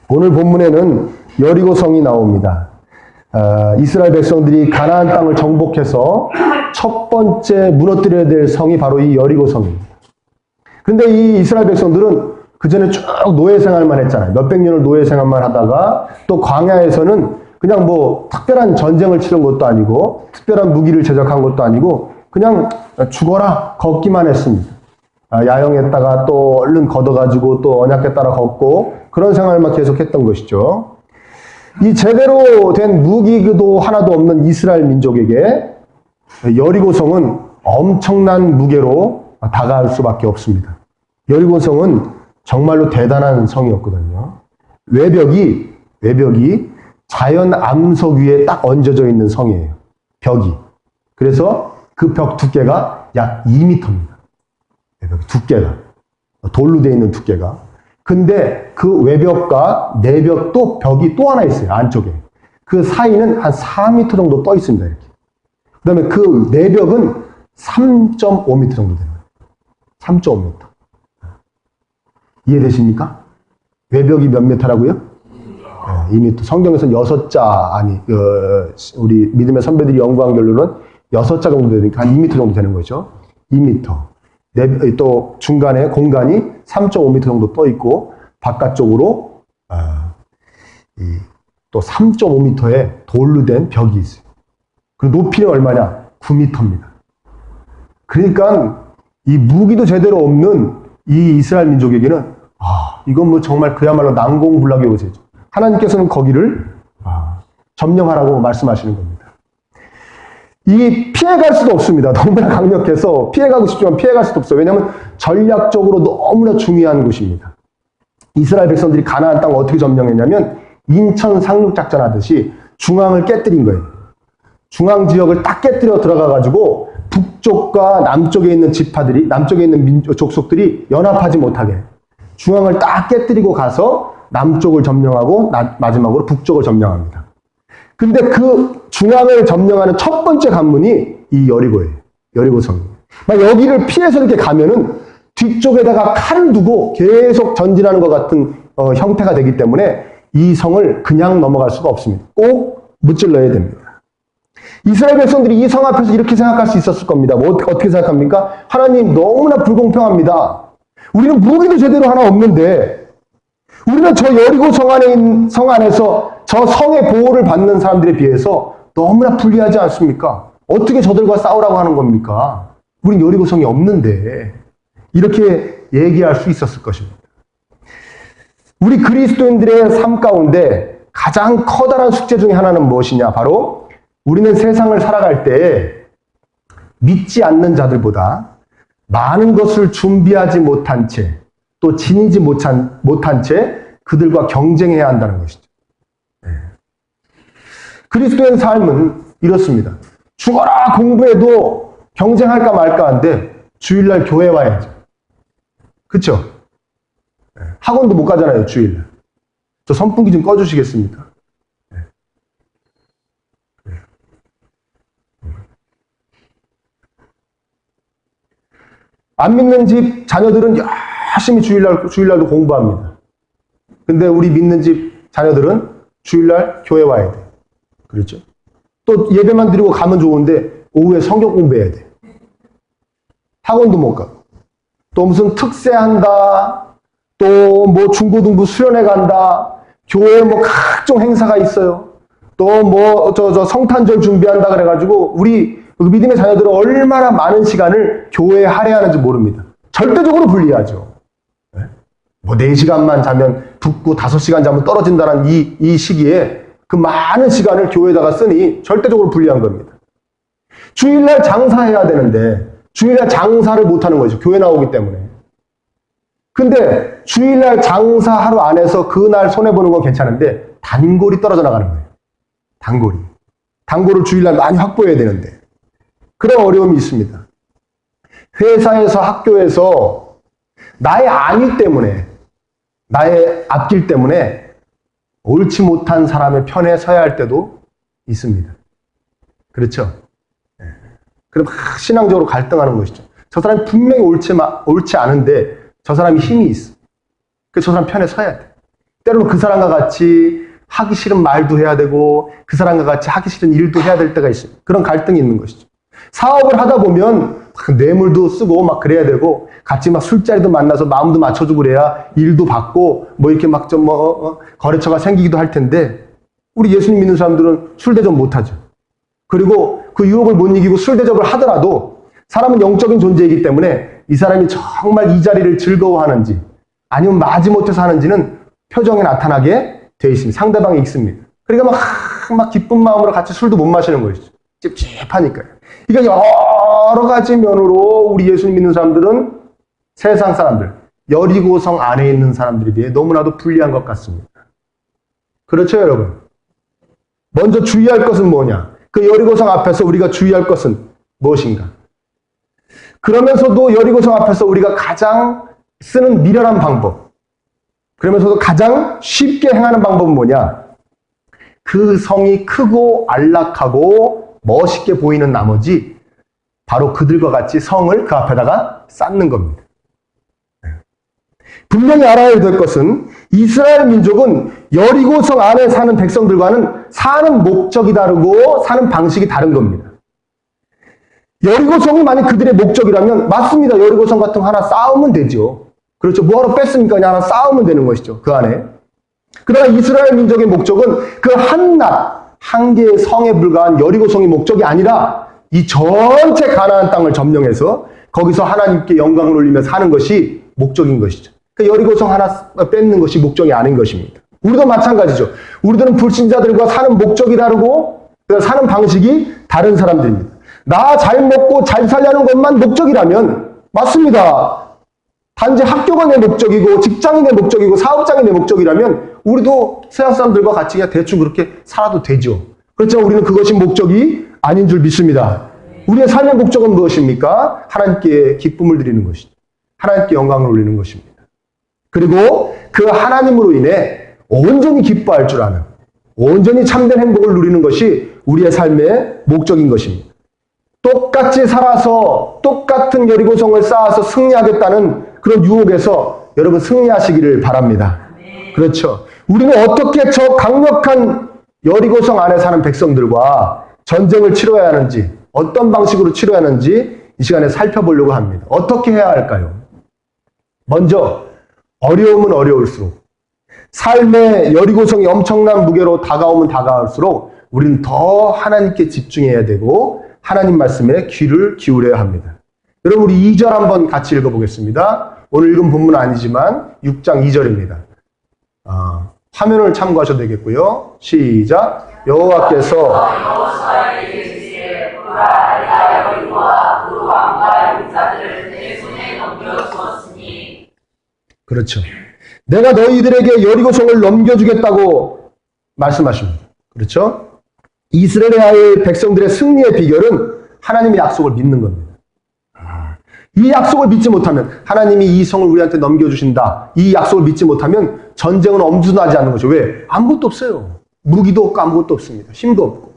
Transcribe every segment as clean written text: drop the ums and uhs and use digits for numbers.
오늘 본문에는 여리고성이 나옵니다. 이스라엘 백성들이 가나안 땅을 정복해서 첫 번째 무너뜨려야 될 성이 바로 이 여리고성입니다. 그런데 이 이스라엘 백성들은 그 전에 쭉 노예 생활만 했잖아요. 몇백 년을 노예 생활만 하다가 또 광야에서는 그냥 뭐 특별한 전쟁을 치른 것도 아니고 특별한 무기를 제작한 것도 아니고 그냥 죽어라 걷기만 했습니다. 야영했다가 또 얼른 걷어가지고 또 언약궤 따라 걷고 그런 생활만 계속했던 것이죠. 이 제대로 된 무기도 하나도 없는 이스라엘 민족에게 여리고성은 엄청난 무게로 다가갈 수밖에 없습니다. 여리고성은 정말로 대단한 성이었거든요. 외벽이 자연 암석 위에 딱 얹어져 있는 성이에요. 벽이. 그래서 그 벽 두께가 약 2m입니다. 두께가. 돌로 되어 있는 두께가. 근데 그 외벽과 내벽도 벽이 또 하나 있어요. 안쪽에. 그 사이는 한 4m 정도 떠 있습니다. 이렇게. 그 다음에 그 내벽은 3.5m 정도 되는 거예요. 3.5m. 이해되십니까? 외벽이 몇 미터라고요? 2m. 성경에서는 6자, 우리 믿음의 선배들이 연구한 결론은 6자 정도 되니까 한 2m 정도 되는 거죠. 2m. 또 중간에 공간이 3.5m 정도 떠 있고, 바깥쪽으로, 또 3.5m의 돌로 된 벽이 있어요. 그 높이는 얼마냐? 9m입니다. 그러니까 이 무기도 제대로 없는 이 이스라엘 민족에게는 이건 뭐 정말 그야말로 난공불락의 요새죠. 하나님께서는 거기를 점령하라고 말씀하시는 겁니다. 이 피해갈 수도 없습니다. 너무나 강력해서 피해가고 싶지만 피해갈 수도 없어요. 왜냐하면 전략적으로 너무나 중요한 곳입니다. 이스라엘 백성들이 가나안 땅을 어떻게 점령했냐면 인천 상륙작전 하듯이 중앙을 깨뜨린 거예요. 중앙 지역을 딱 깨뜨려 들어가가지고 북쪽과 남쪽에 있는 지파들이, 남쪽에 있는 족속들이 연합하지 못하게 중앙을 딱 깨뜨리고 가서 남쪽을 점령하고 마지막으로 북쪽을 점령합니다. 근데 그 중앙을 점령하는 첫 번째 관문이 이 여리고예요. 여리고성이에요. 여기를 피해서 이렇게 가면은 뒤쪽에다가 칼을 두고 계속 전진하는 것 같은 형태가 되기 때문에 이 성을 그냥 넘어갈 수가 없습니다. 꼭 무찔러야 됩니다. 이스라엘 백성들이 이 성 앞에서 이렇게 생각할 수 있었을 겁니다. 뭐 어떻게 생각합니까? 하나님 너무나 불공평합니다. 우리는 무기도 제대로 하나 없는데 우리는 저 여리고 성 안에서 저 성의 보호를 받는 사람들에 비해서 너무나 불리하지 않습니까? 어떻게 저들과 싸우라고 하는 겁니까? 우린 여리고 성이 없는데 이렇게 얘기할 수 있었을 것입니다. 우리 그리스도인들의 삶 가운데 가장 커다란 숙제 중에 하나는 무엇이냐? 바로 우리는 세상을 살아갈 때 믿지 않는 자들보다 많은 것을 준비하지 못한 채, 또 지니지 못한 채 그들과 경쟁해야 한다는 것이죠. 그리스도의 삶은 이렇습니다. 죽어라 공부해도 경쟁할까 말까 한데 주일날 교회 와야죠. 그렇죠? 학원도 못 가잖아요, 주일날. 저 선풍기 좀 꺼주시겠습니까? 안 믿는 집 자녀들은 열심히 주일날도 공부합니다. 근데 우리 믿는 집 자녀들은 주일날 교회 와야 돼. 그렇죠? 또 예배만 드리고 가면 좋은데 오후에 성경 공부해야 돼. 학원도 못 가고. 또 무슨 특세한다. 또 뭐 중고등부 수련회 간다. 교회에 뭐 각종 행사가 있어요. 또 뭐 저 성탄절 준비한다 그래가지고 우리 믿음의 자녀들은 얼마나 많은 시간을 교회에 할애하는지 모릅니다. 절대적으로 불리하죠. 뭐 4시간만 자면 붓고 5시간 자면 떨어진다는 이 시기에 그 많은 시간을 교회에다가 쓰니 절대적으로 불리한 겁니다. 주일날 장사해야 되는데 주일날 장사를 못하는 거죠. 교회 나오기 때문에. 근데 주일날 장사하루 안에서 그날 손해보는 건 괜찮은데 단골이 떨어져 나가는 거예요. 단골을 주일날 많이 확보해야 되는데 그런 어려움이 있습니다. 회사에서 학교에서 나의 안위 때문에 나의 앞길 때문에 옳지 못한 사람의 편에 서야 할 때도 있습니다. 그렇죠? 그럼 막 신앙적으로 갈등하는 것이죠. 저 사람이 분명히 옳지 않은데 저 사람이 힘이 있어. 그래서 저 사람 편에 서야 돼. 때로는 그 사람과 같이 하기 싫은 말도 해야 되고 그 사람과 같이 하기 싫은 일도 해야 될 때가 있어요. 그런 갈등이 있는 것이죠. 사업을 하다 보면 막 뇌물도 쓰고 막 그래야 되고 같이 막 술자리도 만나서 마음도 맞춰주고 그래야 일도 받고 뭐 이렇게 막 좀 거래처가 생기기도 할 텐데 우리 예수님 믿는 사람들은 술 대접 못하죠. 그리고 그 유혹을 못 이기고 술 대접을 하더라도 사람은 영적인 존재이기 때문에 이 사람이 정말 이 자리를 즐거워하는지 아니면 마지못해서 하는지는 표정에 나타나게 돼 있습니다. 상대방이 있습니다. 그러니까 막 기쁜 마음으로 같이 술도 못 마시는 것이죠. 찝찝하니까요. 그러니까 여러 가지 면으로 우리 예수님 믿는 사람들은 세상 사람들, 여리고성 안에 있는 사람들에 비해 너무나도 불리한 것 같습니다. 그렇죠, 여러분? 먼저 주의할 것은 뭐냐? 그 여리고성 앞에서 우리가 주의할 것은 무엇인가? 그러면서도 여리고성 앞에서 우리가 가장 쓰는 미련한 방법, 그러면서도 가장 쉽게 행하는 방법은 뭐냐? 그 성이 크고 안락하고 멋있게 보이는 나머지 바로 그들과 같이 성을 그 앞에다가 쌓는 겁니다. 분명히 알아야 될 것은 이스라엘 민족은 여리고성 안에 사는 백성들과는 사는 목적이 다르고 사는 방식이 다른 겁니다. 여리고성이 만약 그들의 목적이라면 맞습니다. 여리고성 같은 거 하나 쌓으면 되죠. 그렇죠. 뭐하러 뺐습니까? 그냥 하나 쌓으면 되는 것이죠. 그 안에. 그러나 이스라엘 민족의 목적은 그 한 개의 성에 불과한 여리고성이 목적이 아니라 이 전체 가나안 땅을 점령해서 거기서 하나님께 영광을 올리며 사는 것이 목적인 것이죠. 그 여리고성 하나 뺏는 것이 목적이 아닌 것입니다. 우리도 마찬가지죠. 우리들은 불신자들과 사는 목적이 다르고 사는 방식이 다른 사람들입니다. 나 잘 먹고 잘 살려는 것만 목적이라면 맞습니다. 단지 학교가 내 목적이고 직장이 내 목적이고 사업장이 내 목적이라면 우리도 세상 사람들과 같이 그냥 대충 그렇게 살아도 되죠. 그렇지만 우리는 그것이 목적이 아닌 줄 믿습니다. 우리의 삶의 목적은 무엇입니까? 하나님께 기쁨을 드리는 것이죠. 하나님께 영광을 올리는 것입니다. 그리고 그 하나님으로 인해 온전히 기뻐할 줄 아는, 온전히 참된 행복을 누리는 것이 우리의 삶의 목적인 것입니다. 똑같이 살아서 똑같은 여리고성을 쌓아서 승리하겠다는 그런 유혹에서 여러분 승리하시기를 바랍니다. 그렇죠. 우리는 어떻게 저 강력한 여리고성 안에 사는 백성들과 전쟁을 치러야 하는지, 어떤 방식으로 치러야 하는지 이 시간에 살펴보려고 합니다. 어떻게 해야 할까요? 먼저 어려움은 어려울수록, 삶의 여리고성이 엄청난 무게로 다가오면 다가올수록 우리는 더 하나님께 집중해야 되고 하나님 말씀에 귀를 기울여야 합니다. 여러분 우리 2절 한번 같이 읽어보겠습니다. 오늘 읽은 본문은 아니지만 6장 2절입니다. 화면을 참고하셔도 되겠고요. 시작. 여호와께서 그렇죠. 내가 너희들에게 여리고성을 넘겨주겠다고 말씀하십니다. 그렇죠? 이스라엘 백성들의 승리의 비결은 하나님의 약속을 믿는 겁니다. 이 약속을 믿지 못하면 하나님이 이 성을 우리한테 넘겨주신다. 이 약속을 믿지 못하면 전쟁은 엄두나지 않는 거죠. 왜? 아무것도 없어요. 무기도 없고 아무것도 없습니다. 힘도 없고.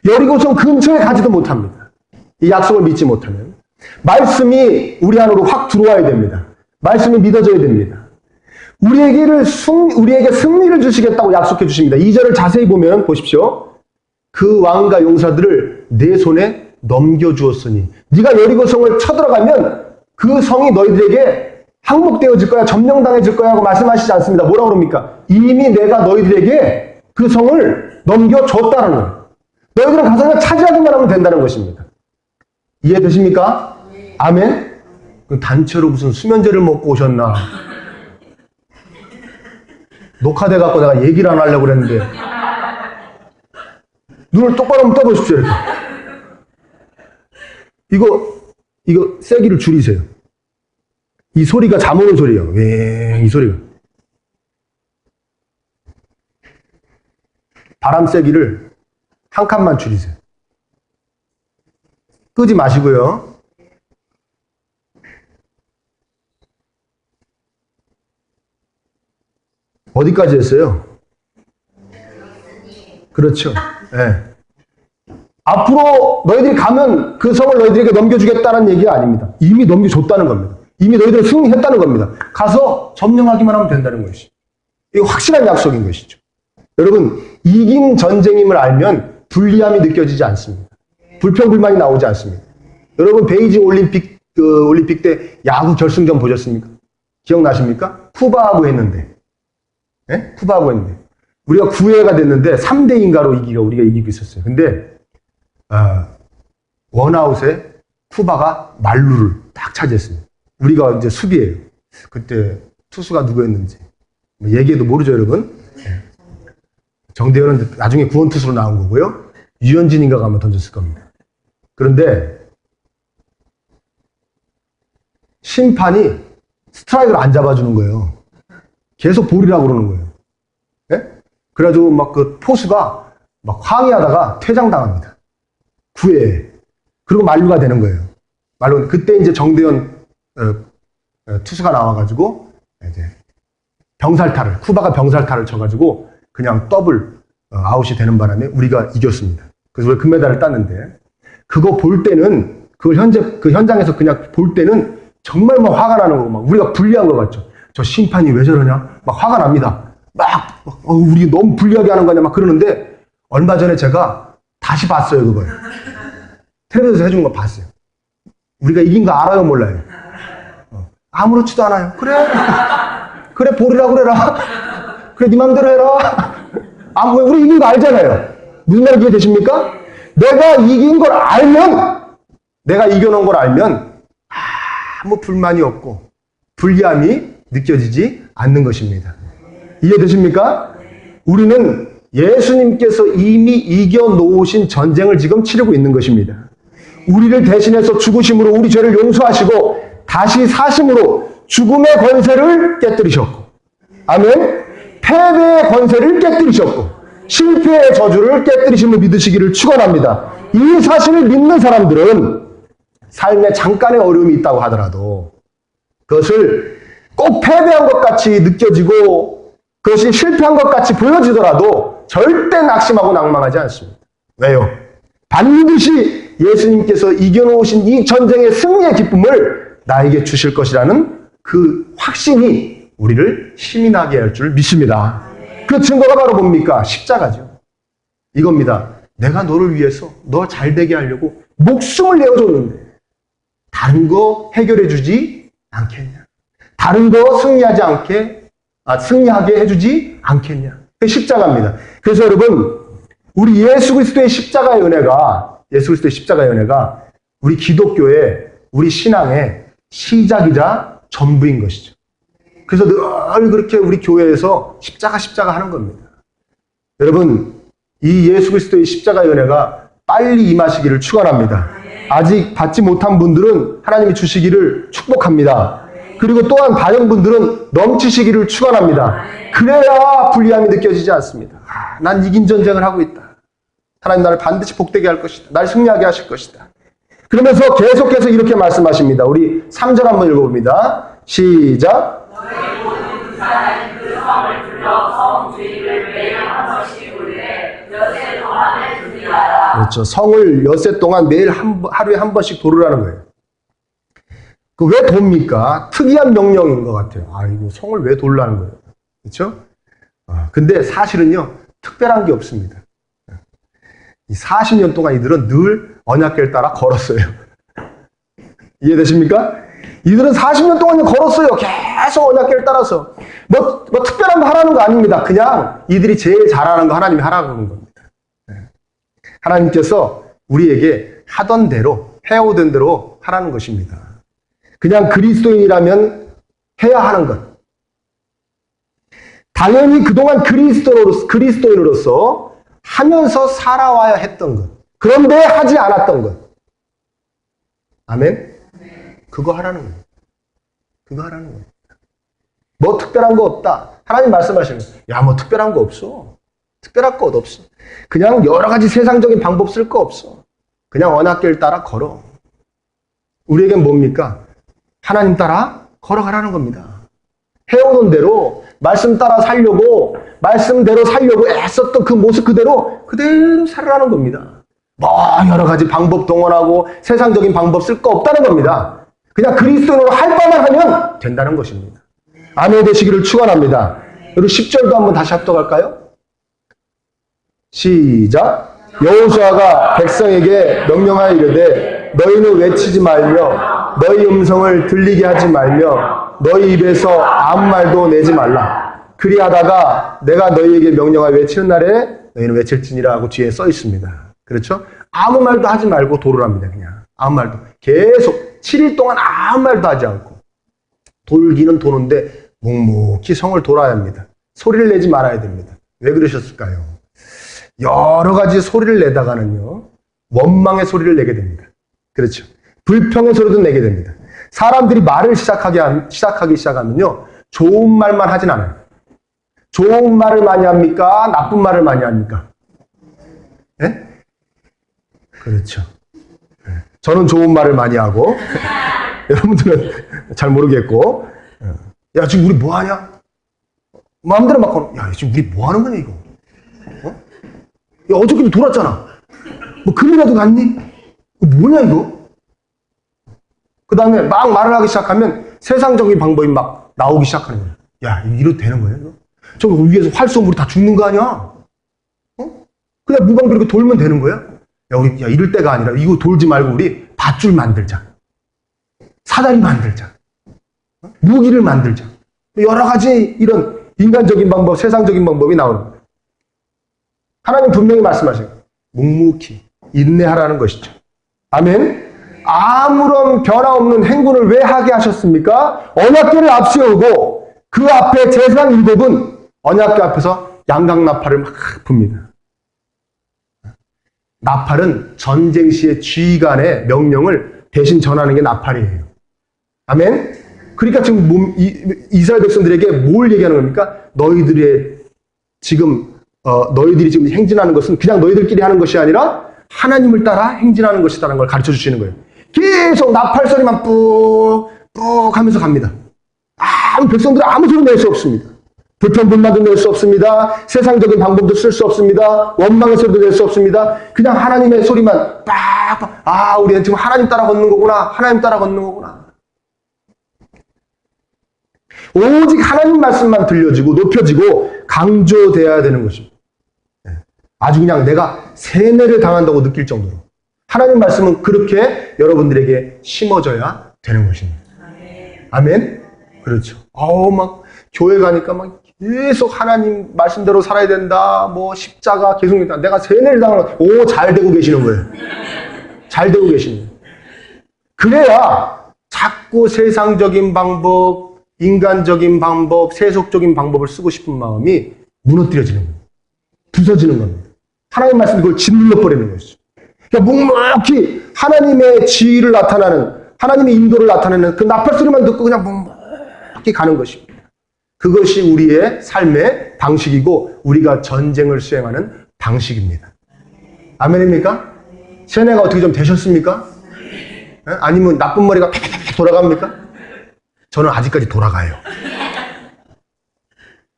여리고성 근처에 가지도 못합니다. 이 약속을 믿지 못하면. 말씀이 우리 안으로 확 들어와야 됩니다. 말씀이 믿어져야 됩니다. 우리에게 승리를 주시겠다고 약속해 주십니다. 2절을 자세히 보면 보십시오. 그 왕과 용사들을 내 손에 넘겨주었으니 네가 여리고성을 쳐들어가면 그 성이 너희들에게 항복되어질 거야, 점령당해질 거야 하고 말씀하시지 않습니다. 뭐라고 그럽니까? 이미 내가 너희들에게 그 성을 넘겨줬다는 거예요. 너희들은 가서 그냥 차지하기만 하면 된다는 것입니다. 이해되십니까? 아멘? 단체로 무슨 수면제를 먹고 오셨나? 녹화돼갖고 내가 얘기를 안 하려고 그랬는데 눈을 똑바로 한번 떠보십시오. 이렇게. 이거 세기를 줄이세요. 이 소리가 잠 오는 소리예요. 이 소리가. 바람 세기를 한 칸만 줄이세요. 끄지 마시고요. 어디까지 했어요? 그렇죠. 네. 앞으로 너희들이 가면 그 성을 너희들에게 넘겨주겠다는 얘기가 아닙니다. 이미 넘겨줬다는 겁니다. 이미 너희들은 승리했다는 겁니다. 가서 점령하기만 하면 된다는 것이. 이거 확실한 약속인 것이죠. 여러분, 이긴 전쟁임을 알면 불리함이 느껴지지 않습니다. 불평불만이 나오지 않습니다. 여러분, 베이징 올림픽 때 야구 결승전 보셨습니까? 기억나십니까? 쿠바하고 했는데. 예? 쿠바하고 했는데. 우리가 9회가 됐는데 3대2인가로 우리가 이기고 있었어요. 근데 원아웃에 쿠바가 만루를 딱 차지했습니다. 우리가 이제 수비예요. 그때 투수가 누구였는지 얘기해도 모르죠, 여러분. 예. 정대현은 나중에 구원투수로 나온 거고요. 유현진인가가 아마 던졌을 겁니다. 그런데 심판이 스트라이크를 안 잡아주는 거예요. 계속 볼이라고 그러는 거예요. 예? 그래가지고 막 그 포수가 막 항의하다가 퇴장당합니다. 9회에. 그리고 만루가 되는 거예요. 만루. 그때 이제 정대현 투수가 나와가지고 이제 쿠바가 병살타를 쳐가지고 그냥 더블 아웃이 되는 바람에 우리가 이겼습니다. 그래서 우리 금메달을 땄는데, 그거 볼 때는, 그 현장에서 그냥 볼 때는 정말 막 화가 나는 거고, 막 우리가 불리한 것 같죠. 저 심판이 왜 저러냐? 막 화가 납니다. 우리 너무 불리하게 하는 거냐? 막 그러는데, 얼마 전에 제가 다시 봤어요, 그걸. 텔레비전에서 해준 거 봤어요. 우리가 이긴 거 알아요, 몰라요? 아무렇지도 않아요. 그래, 볼이라고 그래라. 그래, 네 맘대로 해라. 우리 이긴 거 알잖아요. 무슨 말인지 이해되십니까? 내가 이긴 걸 알면, 내가 이겨놓은 걸 알면 아무 불만이 없고 불리함이 느껴지지 않는 것입니다. 이해되십니까? 우리는 예수님께서 이미 이겨놓으신 전쟁을 지금 치르고 있는 것입니다. 우리를 대신해서 죽으심으로 우리 죄를 용서하시고 다시 사심으로 죽음의 권세를 깨뜨리셨고, 아멘. 패배의 권세를 깨뜨리셨고 실패의 저주를 깨뜨리심을 믿으시기를 축원합니다. 이 사실을 믿는 사람들은 삶에 잠깐의 어려움이 있다고 하더라도 그것을 꼭 패배한 것 같이 느껴지고 그것이 실패한 것 같이 보여지더라도 절대 낙심하고 낭망하지 않습니다. 왜요? 반드시 예수님께서 이겨놓으신 이 전쟁의 승리의 기쁨을 나에게 주실 것이라는 그 확신이 우리를 힘이 나게 할 줄 믿습니다. 그 증거가 바로 뭡니까? 십자가죠. 이겁니다. 내가 너를 위해서 너 잘 되게 하려고 목숨을 내어줬는데 다른 거 해결해 주지 않겠냐? 다른 거 승리하게 해주지 않겠냐? 그 십자가입니다. 그래서 여러분, 우리 예수 그리스도의 십자가의 은혜가 우리 기독교의, 우리 신앙의 시작이자 전부인 것이죠. 그래서 늘 그렇게 우리 교회에서 십자가 하는 겁니다. 여러분, 이 예수 그리스도의 십자가의 은혜가 빨리 임하시기를 축원합니다. 아직 받지 못한 분들은 하나님이 주시기를 축복합니다. 그리고 또한 받은 분들은 넘치시기를 축원합니다. 그래야 불리함이 느껴지지 않습니다. 난 이긴 전쟁을 하고 있다. 하나님 나를 반드시 복되게 할 것이다. 날 승리하게 하실 것이다. 그러면서 계속해서 이렇게 말씀하십니다. 우리 3절 한번 읽어봅니다. 시작. 너희 모든 사람이 그 성을 불러 성 주의를 매일 한 번씩 부르되 엿새 동안에 주의하라. 그렇죠. 성을 엿새 동안 매일 하루에 한 번씩 도르라는 거예요. 그 왜 돕니까? 특이한 명령인 것 같아요. 이거 성을 왜 돌라는 거예요? 그렇죠? 근데 사실은요, 특별한 게 없습니다. 이 40년 동안 이들은 늘 언약궤를 따라 걸었어요. 이해되십니까? 이들은 40년 동안 걸었어요. 계속 언약궤를 따라서. 뭐 특별한 거 하라는 거 아닙니다. 그냥 이들이 제일 잘하는 거 하나님이 하라고 하는 겁니다. 하나님께서 우리에게 하던 대로, 해오던 대로 하라는 것입니다. 그냥 그리스도인이라면 해야 하는 것. 당연히 그동안 그리스도인으로서 하면서 살아와야 했던 것. 그런데 하지 않았던 것. 아멘? 그거 하라는 거예요. 그거 하라는 거예요. 뭐 특별한 거 없다. 하나님 말씀하시는 거예요. 야, 뭐 특별한 거 없어. 특별할 것 없어. 그냥 여러 가지 세상적인 방법 쓸 거 없어. 그냥 언약궤를 따라 걸어. 우리에겐 뭡니까? 하나님 따라 걸어가라는 겁니다. 해오는 대로 말씀 따라 살려고, 말씀대로 살려고 애썼던 그 모습 그대로 살아라는 겁니다. 뭐 여러 가지 방법 동원하고 세상적인 방법 쓸 거 없다는 겁니다. 그냥 그리스도인으로 할 바만 하면 된다는 것입니다. 아멘 되시기를 축원합니다. 그리고 10절도 한번 다시 합독할까요? 시작. 여호수아가 백성에게 명령하여 이르되 너희는 외치지 말며 너희 음성을 들리게 하지 말며 너희 입에서 아무 말도 내지 말라. 그리하다가 내가 너희에게 명령하여 외치는 날에 너희는 외칠지니라 하고 뒤에 써 있습니다. 그렇죠? 아무 말도 하지 말고 도를 합니다. 그냥 아무 말도. 계속 7일 동안 아무 말도 하지 않고 돌기는 도는데 묵묵히 성을 돌아야 합니다. 소리를 내지 말아야 됩니다. 왜 그러셨을까요? 여러 가지 소리를 내다가는요, 원망의 소리를 내게 됩니다. 그렇죠. 불평의 소리도 내게 됩니다. 사람들이 말을 시작하기 시작하면요, 좋은 말만 하진 않아요. 좋은 말을 많이 합니까? 나쁜 말을 많이 합니까? 예? 그렇죠. 저는 좋은 말을 많이 하고, 여러분들은 잘 모르겠고, 야, 지금 우리 뭐 하냐? 마음대로 막, 야, 지금 우리 뭐 하는 거냐, 이거? 야, 어저께도 돌았잖아. 뭐, 금이라도 갔니? 뭐냐, 이거? 그 다음에 막 말을 하기 시작하면 세상적인 방법이 막 나오기 시작하는 거야. 야, 이래도 되는 거야, 이거? 저기 위에서 활 쏘면 우리 다 죽는 거 아니야? 그냥 무방비 이렇게 돌면 되는 거야? 야, 우리, 야, 이럴 때가 아니라 이거 돌지 말고 우리 밧줄 만들자. 사다리 만들자. 무기를 만들자. 여러 가지 이런 인간적인 방법, 세상적인 방법이 나오는 거예요. 하나님 분명히 말씀하셔요. 묵묵히 인내하라는 것이죠. 아멘. 아무런 변화 없는 행군을 왜 하게 하셨습니까? 언약궤를 앞세우고 그 앞에 제사장 일곱은 언약궤 앞에서 양각나팔을 막 붑니다. 나팔은 전쟁 시의 지휘관의 명령을 대신 전하는 게 나팔이에요. 아멘. 그러니까 지금 이스라엘 백성들에게 뭘 얘기하는 겁니까? 너희들이 지금 행진하는 것은 그냥 너희들끼리 하는 것이 아니라 하나님을 따라 행진하는 것이라는 걸 가르쳐 주시는 거예요. 계속 나팔 소리만 뿍 하면서 갑니다. 백성들은 아무 소리 낼 수 없습니다. 불평불만도 낼 수 없습니다. 세상적인 방법도 쓸 수 없습니다. 원망의 소리도 낼 수 없습니다. 그냥 하나님의 소리만 빡, 우리는 지금 하나님 따라 걷는 거구나. 하나님 따라 걷는 거구나. 오직 하나님 말씀만 들려지고 높여지고 강조되어야 되는 것입니다. 아주 그냥 내가 세뇌를 당한다고 느낄 정도로 하나님 말씀은 그렇게 여러분들에게 심어져야 되는 것입니다. 아멘? 그렇죠. 막 교회 가니까 막 계속 하나님 말씀대로 살아야 된다. 뭐 십자가 계속 있다. 내가 세뇌를 당하는 잘 되고 계시는 거예요. 잘 되고 계시는 거예요. 그래야 자꾸 세상적인 방법, 인간적인 방법, 세속적인 방법을 쓰고 싶은 마음이 무너뜨려지는 겁니다. 부서지는 겁니다. 하나님 말씀 그걸 짓눌러버리는 것이죠. 그러니까 묵묵히 하나님의 지위를 나타나는, 하나님의 인도를 나타내는 그 나팔 소리만 듣고 그냥 묵묵히 가는 것입니다. 그것이 우리의 삶의 방식이고 우리가 전쟁을 수행하는 방식입니다. 아멘입니까? 세뇌가 어떻게 좀 되셨습니까? 아니면 나쁜 머리가 팍팍팍 돌아갑니까? 저는 아직까지 돌아가요.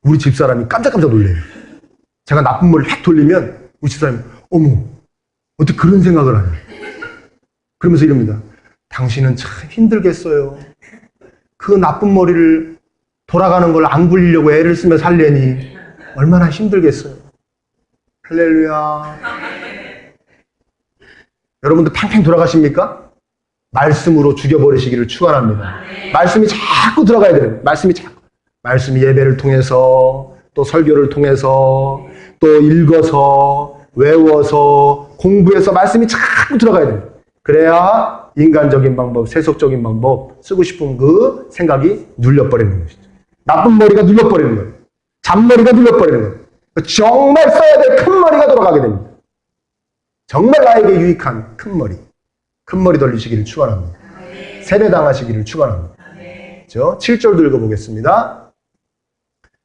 우리 집사람이 깜짝깜짝 놀래요. 제가 나쁜 머리를 휙 돌리면 우리 집사람이 어머 어떻게 그런 생각을 하냐. 그러면서 이럽니다. 당신은 참 힘들겠어요. 그 나쁜 머리를 돌아가는 걸 안 굴리려고 애를 쓰며 살려니 얼마나 힘들겠어요. 할렐루야. 여러분들 팽팽 돌아가십니까? 말씀으로 죽여버리시기를 축원합니다. 말씀이 자꾸 들어가야 돼요. 말씀이 예배를 통해서 또 설교를 통해서 또 읽어서 외워서 공부해서 말씀이 자꾸 들어가야 돼요. 그래야 인간적인 방법, 세속적인 방법 쓰고 싶은 그 생각이 눌려버리는 것이죠. 나쁜 머리가 눌려버리는 거예요. 잔머리가 눌려버리는 거예요. 정말 써야 될 큰 머리가 돌아가게 됩니다. 정말 나에게 유익한 큰 머리 돌리시기를 축원합니다. 세뇌당하시기를 축원합니다. 그렇죠? 7절도 읽어보겠습니다.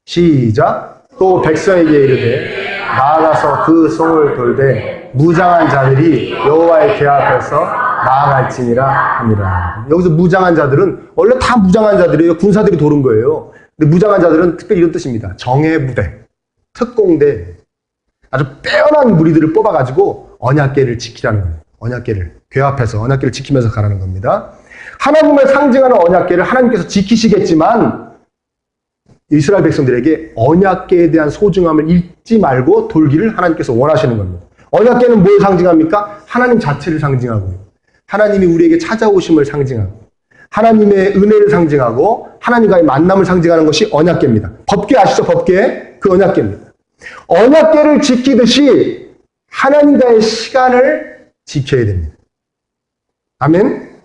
시작. 또 백성에게 이르되 나아가서 그 성을 돌되 무장한 자들이 여호와의 궤 앞에서 나아갈지니라 하니라. 여기서 무장한 자들은 원래 다 무장한 자들이에요. 군사들이 도는 거예요. 근데 무장한 자들은 특별히 이런 뜻입니다. 정예부대, 특공대, 아주 빼어난 무리들을 뽑아가지고 언약궤를 지키라는 거예요. 언약궤를 궤 앞에서 언약궤를 지키면서 가라는 겁니다. 하나님을 상징하는 언약궤를 하나님께서 지키시겠지만 이스라엘 백성들에게 언약궤에 대한 소중함을 잊지 말고 돌기를 하나님께서 원하시는 겁니다. 언약궤는 뭘 상징합니까? 하나님 자체를 상징하고요. 하나님이 우리에게 찾아오심을 상징하고 하나님의 은혜를 상징하고 하나님과의 만남을 상징하는 것이 언약궤입니다. 법궤 아시죠? 법궤. 그 언약궤입니다. 언약궤를 지키듯이 하나님과의 시간을 지켜야 됩니다. 아멘?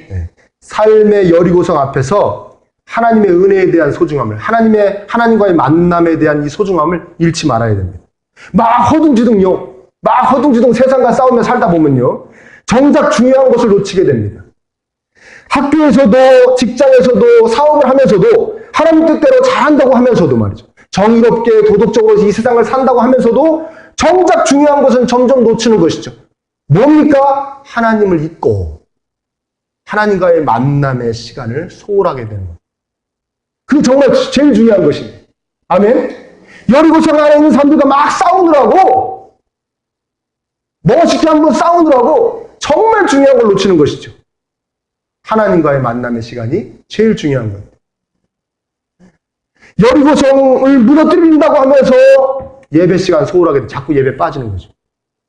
네. 삶의 여리고성 앞에서 하나님의 은혜에 대한 소중함을, 하나님과의 만남에 대한 이 소중함을 잃지 말아야 됩니다. 막 허둥지둥 세상과 싸우며 살다 보면요, 정작 중요한 것을 놓치게 됩니다. 학교에서도, 직장에서도, 사업을 하면서도, 하나님 뜻대로 잘한다고 하면서도 말이죠. 정의롭게, 도덕적으로 이 세상을 산다고 하면서도, 정작 중요한 것은 점점 놓치는 것이죠. 뭡니까? 하나님을 잊고, 하나님과의 만남의 시간을 소홀하게 되는 겁니다. 그게 정말 제일 중요한 것입니다. 아멘? 여리고성 안에 있는 사람들과 막 싸우느라고, 멋있게 한번 싸우느라고, 정말 중요한 걸 놓치는 것이죠. 하나님과의 만남의 시간이 제일 중요한 겁니다. 여리고성을 무너뜨린다고 하면서 예배 시간 소홀하게 돼. 자꾸 예배 빠지는 거죠.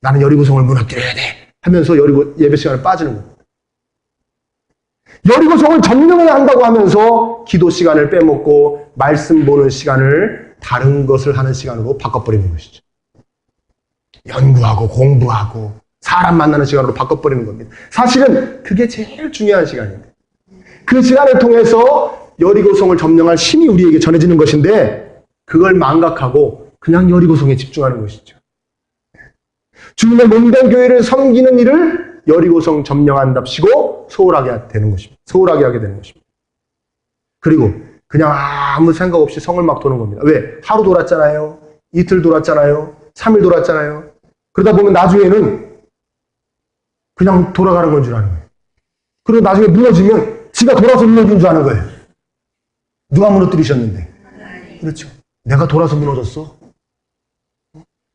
나는 여리고성을 무너뜨려야 돼 하면서 예배 시간을 빠지는 겁니다. 여리고성을 점령해야 한다고 하면서 기도 시간을 빼먹고 말씀 보는 시간을 다른 것을 하는 시간으로 바꿔버리는 것이죠. 연구하고 공부하고 사람 만나는 시간으로 바꿔버리는 겁니다. 사실은 그게 제일 중요한 시간입니다. 그 시간을 통해서 여리고성을 점령할 힘이 우리에게 전해지는 것인데 그걸 망각하고 그냥 여리고성에 집중하는 것이죠. 주님의 몸된 교회를 섬기는 일을 여리고성 점령한답시고 소홀하게 하게 되는 것입니다. 그리고 그냥 아무 생각 없이 성을 막 도는 겁니다. 왜? 하루 돌았잖아요. 이틀 돌았잖아요. 3일 돌았잖아요. 그러다 보면 나중에는 그냥 돌아가는 건 줄 아는 거예요. 그리고 나중에 무너지면 지가 돌아서 무너진 줄 아는 거예요. 누가 무너뜨리셨는데? 그렇죠. 내가 돌아서 무너졌어.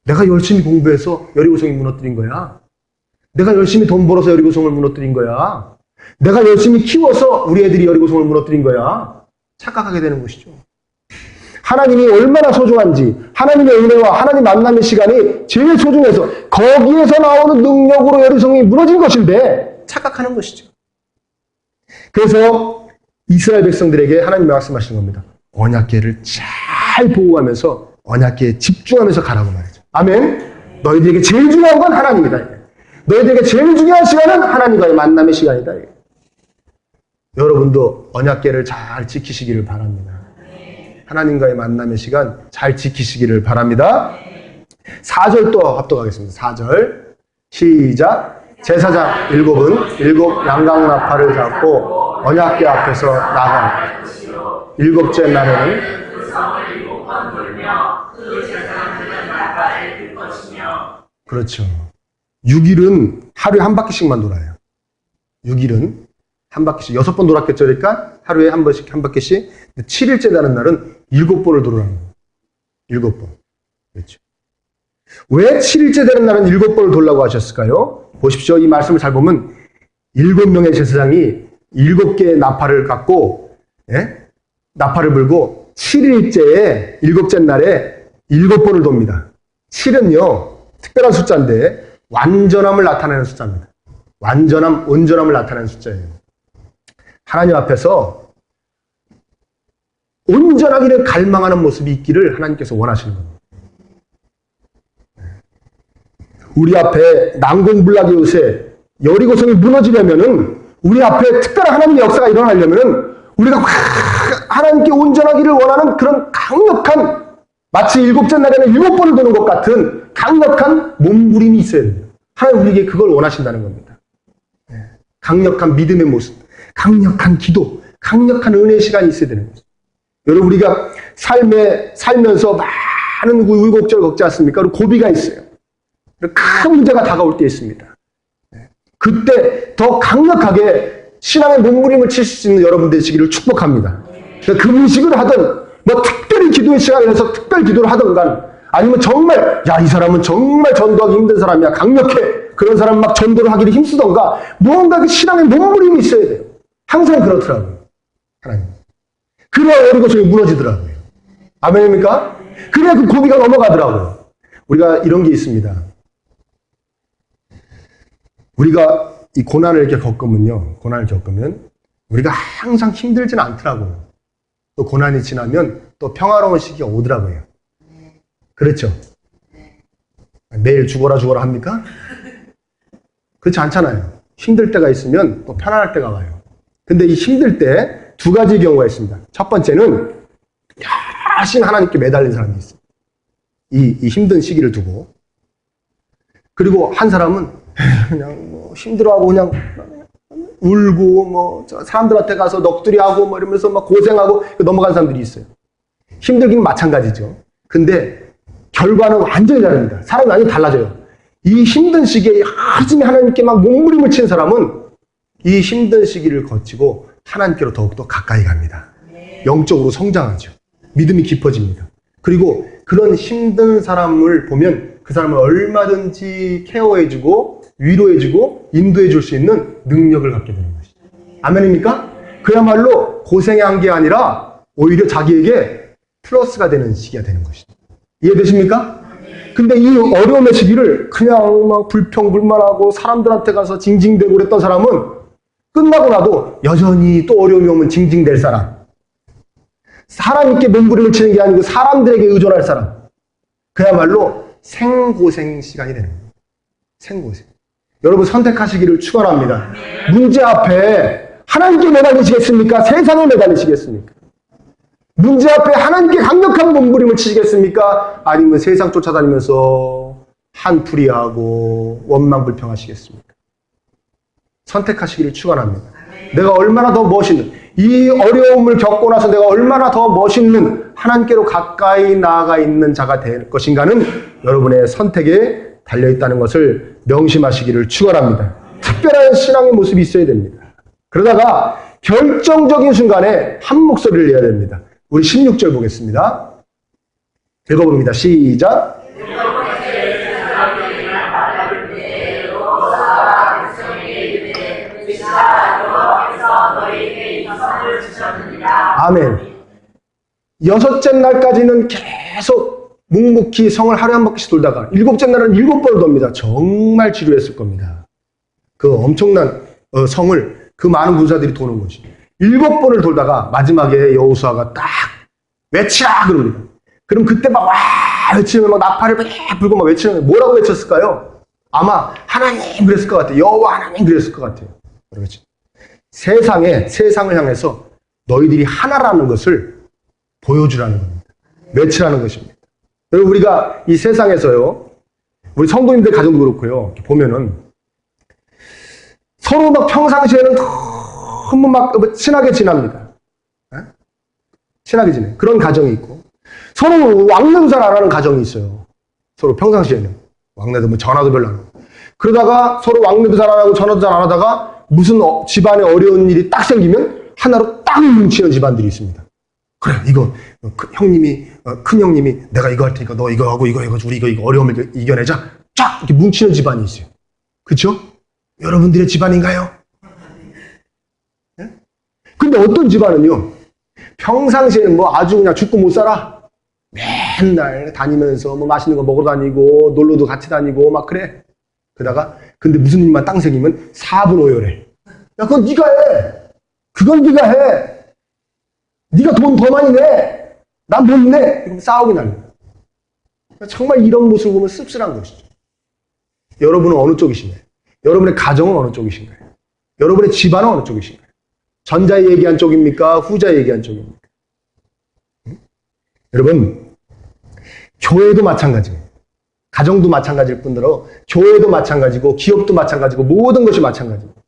내가 열심히 공부해서 여리고성이 무너뜨린 거야. 내가 열심히 돈 벌어서 여리고성을 무너뜨린 거야. 내가 열심히 키워서 우리 애들이 여리고성을 무너뜨린 거야. 착각하게 되는 것이죠. 하나님이 얼마나 소중한지, 하나님의 은혜와 하나님 만남의 시간이 제일 소중해서 거기에서 나오는 능력으로 여리고성이 무너진 것인데 착각하는 것이죠. 그래서 이스라엘 백성들에게 하나님이 말씀하시는 겁니다. 언약궤를 잘 보호하면서 언약궤에 집중하면서 가라고 말이죠. 아멘. 너희들에게 제일 중요한 건 하나님이다. 너희들에게 제일 중요한 시간은 하나님과의 만남의 시간이다. 여러분도 언약궤를 잘 지키시기를 바랍니다. 하나님과의 만남의 시간 잘 지키시기를 바랍니다. 4절 또 합독하겠습니다. 4절 시작. 제사장 7은 7 양강나팔을 잡고 언약궤 앞에서 나간 7째 날에는 그렇죠. 6일은 하루에 한 바퀴씩만 돌아요. 6일은 한 바퀴씩 6번 돌았겠죠. 그러니까 하루에 한 번씩 한 바퀴씩. 7일째 되는 날은 7번을 돌아가는 거예요. 7번. 그렇죠. 왜 7일째 되는 날은 7번을 돌라고 하셨을까요? 보십시오. 이 말씀을 잘 보면 7명의 제사장이 7개의 나팔을 갖고 나팔을 불고 7일째에 7째 날에 7번을 돕니다. 7은요. 특별한 숫자인데 완전함을 나타내는 숫자입니다. 완전함, 온전함을 나타내는 숫자예요. 하나님 앞에서 온전하기를 갈망하는 모습이 있기를 하나님께서 원하시는 겁니다. 우리 앞에 난공불락의 요새 여리고성이 무너지려면은 우리 앞에 특별한 하나님의 역사가 일어나려면은 우리가 하나님께 온전하기를 원하는 그런 강력한 마치 7째 날에는 7번을 도는 것 같은 강력한 몸부림이 있어야 됩니다. 하나님 우리에게 그걸 원하신다는 겁니다. 강력한 믿음의 모습, 강력한 기도, 강력한 은혜의 시간이 있어야 되는 거죠. 여러분 우리가 살면서 많은 우여곡절을 겪지 않습니까? 그리고 고비가 있어요. 큰 문제가 다가올 때 있습니다. 그때 더 강력하게 신앙의 몸부림을 칠 수 있는 여러분 되시기를 축복합니다. 그러니까 금식을 하든 뭐 특별히 기도의 시간을 해서 특별 기도를 하든 간 아니면 정말 이 사람은 정말 전도하기 힘든 사람이야. 강력해. 그런 사람 막 전도를 하기를 힘쓰던가 무언가 그 신앙의 몸부림이 있어야 돼요. 항상 그렇더라고요. 하나님. 그래야 여리고성이 무너지더라고요. 아멘입니까? 그래야 그 고비가 넘어가더라고요. 우리가 이런 게 있습니다. 우리가 이 고난을 이렇게 겪으면 우리가 항상 힘들진 않더라고요. 또 고난이 지나면 또 평화로운 시기가 오더라고요. 그렇죠? 매일 죽어라 합니까? 그렇지 않잖아요. 힘들 때가 있으면 또 편안할 때가 와요. 근데 이 힘들 때 두 가지 경우가 있습니다. 첫 번째는 열심히 하나님께 매달린 사람이 있어요. 이 힘든 시기를 두고. 그리고 한 사람은 그냥 뭐 힘들어하고 그냥 울고 뭐 사람들한테 가서 넋두리하고 뭐 이러면서 막 고생하고 넘어간 사람들이 있어요. 힘들긴 마찬가지죠. 근데 결과는 완전히 다릅니다. 사람이 완전히 달라져요. 이 힘든 시기에 열심히 하나님께 막 몸부림을 치는 사람은 이 힘든 시기를 거치고 하나님께로 더욱더 가까이 갑니다. 영적으로 성장하죠. 믿음이 깊어집니다. 그리고 그런 힘든 사람을 보면 그 사람을 얼마든지 케어해주고 위로해주고 인도해줄 수 있는 능력을 갖게 되는 것이죠. 아멘입니까? 그야말로 고생의 한게 아니라 오히려 자기에게 플러스가 되는 시기가 되는 것이죠. 이해되십니까? 근데 이 어려움의 시기를 그냥 막 불평불만하고 사람들한테 가서 징징대고 그랬던 사람은 끝나고 나도 여전히 또 어려움이 오면 징징댈 사람. 하나님께 몸부림을 치는 게 아니고 사람들에게 의존할 사람. 그야말로 생고생 시간이 되는 거예요. 생고생. 여러분 선택하시기를 축원합니다. 문제 앞에 하나님께 매달리시겠습니까? 세상에 매달리시겠습니까? 문제 앞에 하나님께 강력한 몸부림을 치시겠습니까? 아니면 세상 쫓아다니면서 한풀이하고 원망불평하시겠습니까? 선택하시기를 축원합니다. 내가 얼마나 더 멋있는, 이 어려움을 겪고 나서 내가 얼마나 더 멋있는 하나님께로 가까이 나아가 있는 자가 될 것인가는 여러분의 선택에 달려있다는 것을 명심하시기를 축원합니다. 특별한 신앙의 모습이 있어야 됩니다. 그러다가 결정적인 순간에 한 목소리를 내야 됩니다. 우리 16절 보겠습니다. 읽어봅니다. 시작. 아멘. 여섯째 날까지는 계속 묵묵히 성을 하루에 한 바퀴씩 돌다가 일곱째 날은 7번을 돕니다. 정말 지루했을 겁니다. 그 엄청난 성을 그 많은 군사들이 도는 것이 7번을 돌다가 마지막에 여호수아가 딱 외치라 그럽니다. 그럼 그때 막 와 외치면 막 나팔을 불고 막 외치는 뭐라고 외쳤을까요? 아마 하나님 그랬을 것 같아요. 여호와 하나님 그랬을 것 같아요. 그렇죠. 세상을 향해서 너희들이 하나라는 것을 보여주라는 겁니다. 외치라는 것입니다. 여러분 우리가 이 세상에서요, 우리 성도님들 가정도 그렇고요, 보면은 서로 막 평상시에는 너무 막 친하게 지납니다. 친하게 지내. 그런 가정이 있고, 서로 왕래도 잘 안 하는 가정이 있어요. 서로 평상시에는. 왕래도 뭐 전화도 별로 안 하고. 그러다가 서로 왕래도 잘 안 하고 전화도 잘 안 하다가 무슨 집안에 어려운 일이 딱 생기면 하나로 딱 뭉치는 집안들이 있습니다. 그래, 이거, 형님이, 큰 형님이 내가 이거 할 테니까 너 이거 하고 이거 해가지고 우리 이거 어려움을 이겨내자. 쫙! 이렇게 뭉치는 집안이 있어요. 그쵸? 여러분들의 집안인가요? 네? 근데 어떤 집안은요, 평상시에는 뭐 아주 그냥 죽고 못 살아. 맨날 다니면서 뭐 맛있는 거 먹으러 다니고, 놀러도 같이 다니고, 막 그래. 그러다가, 근데 무슨 일만 땅 생기면 사분오열해. 야, 그건 네가 해. 그건 네가 해. 네가 돈 더 많이 내. 난 못 내. 그럼 싸우기 날려. 정말 이런 모습을 보면 씁쓸한 것이죠. 여러분은 어느 쪽이신가요? 여러분의 가정은 어느 쪽이신가요? 여러분의 집안은 어느 쪽이신가요? 전자에 얘기한 쪽입니까? 후자에 얘기한 쪽입니까? 여러분, 교회도 마찬가지예요. 가정도 마찬가지일 뿐더러 교회도 마찬가지고 기업도 마찬가지고 모든 것이 마찬가지입니다.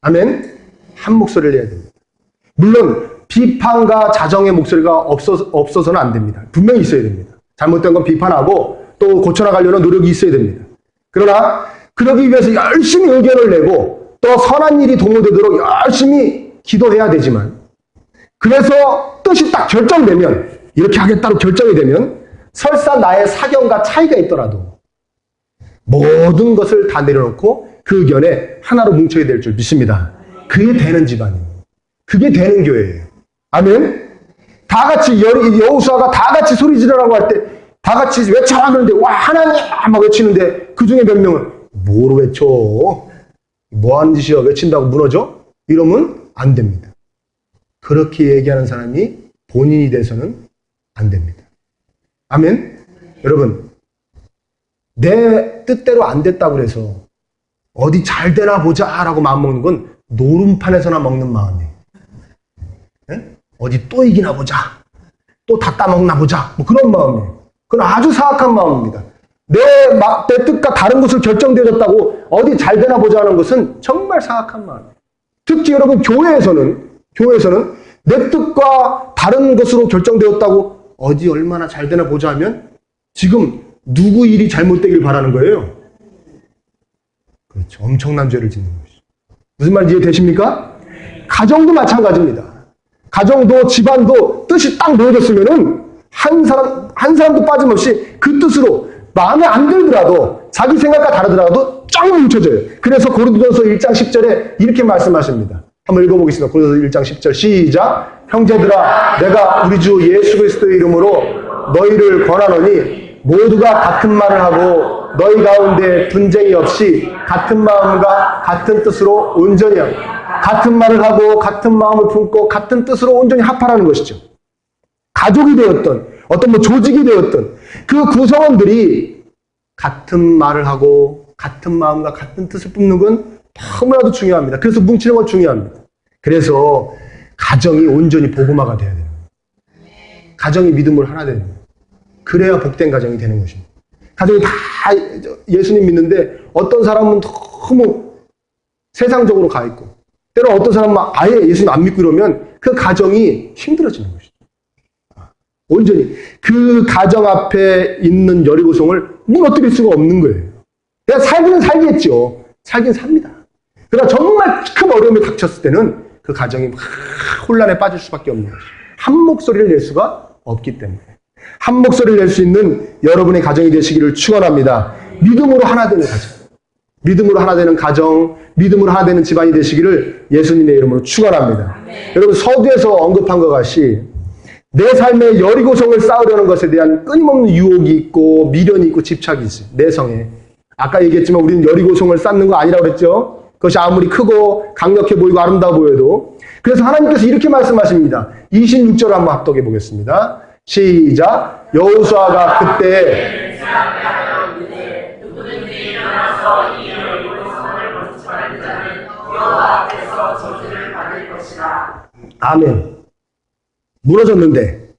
아멘? 한 목소리를 내야 됩니다. 물론 비판과 자정의 목소리가 없어서는 안 됩니다. 분명히 있어야 됩니다. 잘못된 건 비판하고 또 고쳐나가려는 노력이 있어야 됩니다. 그러나 그러기 위해서 열심히 의견을 내고 또 선한 일이 도모되도록 열심히 기도해야 되지만, 그래서 뜻이 딱 결정되면, 이렇게 하겠다고 결정이 되면 설사 나의 사견과 차이가 있더라도 모든 것을 다 내려놓고 그 의견에 하나로 뭉쳐야 될 줄 믿습니다. 그게 되는 집안이에요. 그게 되는 교회예요. 아멘? 다 같이 여호수아가 다 같이 소리 지르라고 할 때 다 같이 외쳐라 그러는데 와 하나님 막 외치는데 그 중에 몇 명은 뭐로 외쳐? 뭐 하는 짓이야? 외친다고 무너져? 이러면 안 됩니다. 그렇게 얘기하는 사람이 본인이 돼서는 안 됩니다. 아멘? 여러분, 내 뜻대로 안 됐다고 그래서 어디 잘 되나 보자 라고 마음먹는 건 노름판에서나 먹는 마음이에요. 네? 어디 또 이기나 보자. 또 다 따먹나 보자. 뭐 그런 마음이에요. 그건 아주 사악한 마음입니다. 내 뜻과 다른 것을 결정되어졌다고 어디 잘 되나 보자 하는 것은 정말 사악한 마음이에요. 특히 여러분 교회에서는 내 뜻과 다른 것으로 결정되었다고 어디 얼마나 잘 되나 보자 하면 지금 누구 일이 잘못되길 바라는 거예요? 그렇죠. 엄청난 죄를 짓는 것이죠. 무슨 말인지 이해되십니까? 가정도 마찬가지입니다. 가정도 집안도 뜻이 딱 모여졌으면은 한 사람도 빠짐없이 그 뜻으로 마음에 안 들더라도 자기 생각과 다르더라도 쫙 뭉쳐져요. 그래서 고린도전서 1장 10절에 이렇게 말씀하십니다. 한번 읽어보겠습니다. 고린도전서 1장 10절 시작. 형제들아 내가 우리 주 예수 그리스도의 이름으로 너희를 권하노니 모두가 같은 말을 하고 너희 가운데 분쟁이 없이 같은 마음과 같은 뜻으로 온전히 하고 같은 말을 하고 같은 마음을 품고 같은 뜻으로 온전히 합하라는 것이죠. 가족이 되었던 어떤 조직이 되었던 그 구성원들이 같은 말을 하고 같은 마음과 같은 뜻을 품는 건 너무나도 중요합니다. 그래서 뭉치는 건 중요합니다. 그래서 가정이 온전히 복음화가 돼야 돼요. 가정이 믿음으로 하나 되는 거예요. 그래야 복된 가정이 되는 것입니다. 가정이 다 예수님 믿는데 어떤 사람은 너무 세상적으로 가 있고 때로 어떤 사람은 아예 예수님 안 믿고 이러면 그 가정이 힘들어지는 것이죠. 온전히 그 가정 앞에 있는 여리고성을 무너뜨릴 수가 없는 거예요. 그냥 살기는 살겠죠. 살긴 삽니다. 그러나 정말 큰 어려움이 닥쳤을 때는 그 가정이 막 혼란에 빠질 수밖에 없는 것이죠. 한 목소리를 낼 수가 없기 때문에. 한 목소리를 낼 수 있는 여러분의 가정이 되시기를 축원합니다. 믿음으로 하나 되는 가정. 믿음으로 하나 되는 가정, 믿음으로 하나 되는 집안이 되시기를 예수님의 이름으로 축원합니다. 여러분 서두에서 언급한 것 같이 내 삶에 여리고성을 쌓으려는 것에 대한 끊임없는 유혹이 있고 미련이 있고 집착이 있어요. 내 성에. 아까 얘기했지만 우리는 여리고성을 쌓는 거 아니라고 그랬죠. 그것이 아무리 크고 강력해 보이고 아름다워 보여도. 그래서 하나님께서 이렇게 말씀하십니다. 26절을 한번 합독해 보겠습니다. 시작. 여호수아가 그때 아멘. 무너졌는데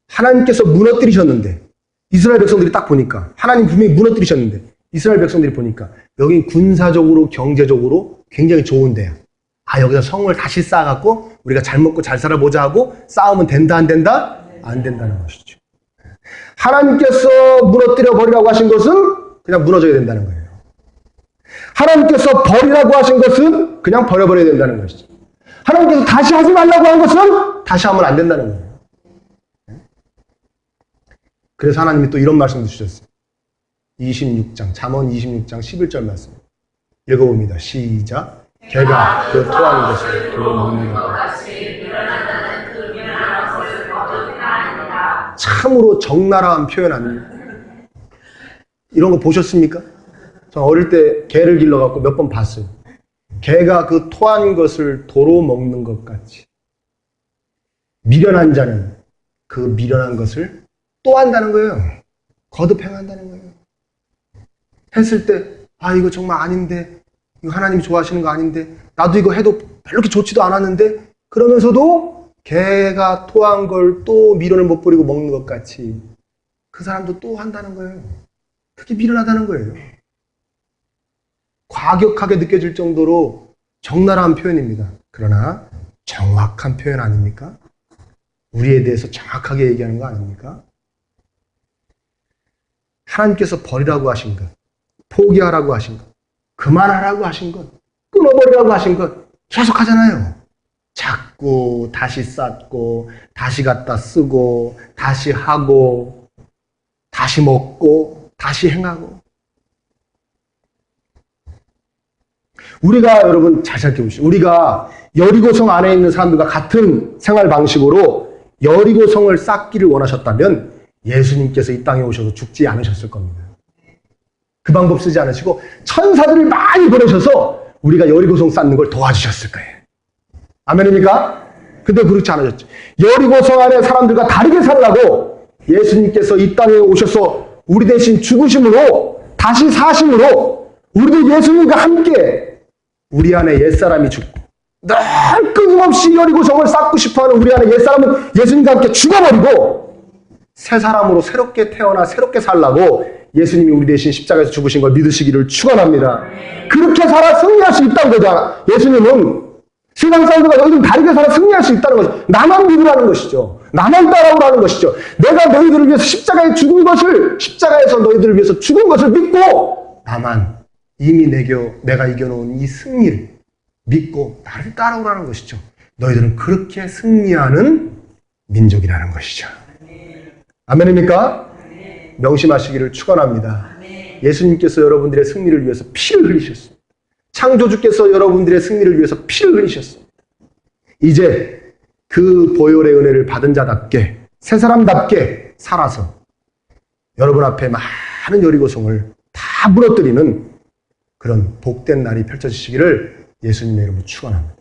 하나님께서 무너뜨리셨는데 이스라엘 백성들이 딱 보니까 하나님 분명히 무너뜨리셨는데 이스라엘 백성들이 보니까 여기 군사적으로 경제적으로 굉장히 좋은 데야. 여기서 성을 다시 쌓아갖고 우리가 잘 먹고 잘 살아보자 하고 싸우면 된다 안 된다? 안 된다는 것이죠. 하나님께서 무너뜨려 버리라고 하신 것은 그냥 무너져야 된다는 거예요. 하나님께서 버리라고 하신 것은 그냥 버려버려야 된다는 것이죠. 하나님께서 다시 하지 말라고 한 것은 다시 하면 안 된다는 거예요. 그래서 하나님이 또 이런 말씀을 주셨어요. 26장, 잠언 26장 11절 말씀. 읽어봅니다. 시작. 개가 그 토하는 것을 도로 먹는 것 같이 참으로 적나라한 표현 아닙니까? 이런 거 보셨습니까? 저 어릴 때 개를 길러갖고 몇 번 봤어요. 개가 그 토한 것을 도로 먹는 것 같이. 미련한 자는 그 미련한 것을 또 한다는 거예요. 거듭 행한다는 거예요. 했을 때, 이거 정말 아닌데, 이거 하나님이 좋아하시는 거 아닌데, 나도 이거 해도 별로 그렇게 좋지도 않았는데, 그러면서도 개가 토한 걸 또 미련을 못 버리고 먹는 것 같이 그 사람도 또 한다는 거예요. 그게 미련하다는 거예요. 과격하게 느껴질 정도로 적나라한 표현입니다. 그러나 정확한 표현 아닙니까? 우리에 대해서 정확하게 얘기하는 거 아닙니까? 하나님께서 버리라고 하신 것, 포기하라고 하신 것, 그만하라고 하신 것, 끊어버리라고 하신 것 계속 하잖아요. 자꾸 다시 쌓고 다시 갖다 쓰고 다시 하고 다시 먹고 다시 행하고. 우리가 여러분 잘 살펴보시죠. 우리가 여리고성 안에 있는 사람들과 같은 생활 방식으로 여리고성을 쌓기를 원하셨다면 예수님께서 이 땅에 오셔서 죽지 않으셨을 겁니다. 그 방법 쓰지 않으시고 천사들을 많이 보내셔서 우리가 여리고성 쌓는 걸 도와주셨을 거예요. 아멘입니까? 근데 그렇지 않으셨죠. 여리고성 안에 사람들과 다르게 살라고 예수님께서 이 땅에 오셔서 우리 대신 죽으심으로 다시 사심으로 우리도 예수님과 함께 우리 안에 옛사람이 죽고 늘 끊임없이 여리고성을 쌓고 싶어하는 우리 안에 옛사람은 예수님과 함께 죽어버리고 새 사람으로 새롭게 태어나 새롭게 살라고 예수님이 우리 대신 십자가에서 죽으신 걸 믿으시기를 축원합니다. 그렇게 살아 승리할 수 있다는 거잖아. 예수님은 세상 사람들과 너희들은 다르게 살아 승리할 수 있다는 것이죠. 나만 믿으라는 것이죠. 나만 따라오라는 것이죠. 내가 너희들을 위해서 십자가에 죽은 것을, 십자가에서 너희들을 위해서 죽은 것을 믿고 나만 이미 내가 이겨놓은 이 승리를 믿고 나를 따라오라는 것이죠. 너희들은 그렇게 승리하는 민족이라는 것이죠. 아멘입니까? 명심하시기를 축원합니다. 예수님께서 여러분들의 승리를 위해서 피를 흘리셨습니다. 창조주께서 여러분들의 승리를 위해서 피를 흘리셨습니다. 이제 그 보혈의 은혜를 받은 자답게 새 사람답게 살아서 여러분 앞에 많은 여리고성을 다 무너뜨리는 그런 복된 날이 펼쳐지시기를 예수님의 이름으로 축원합니다.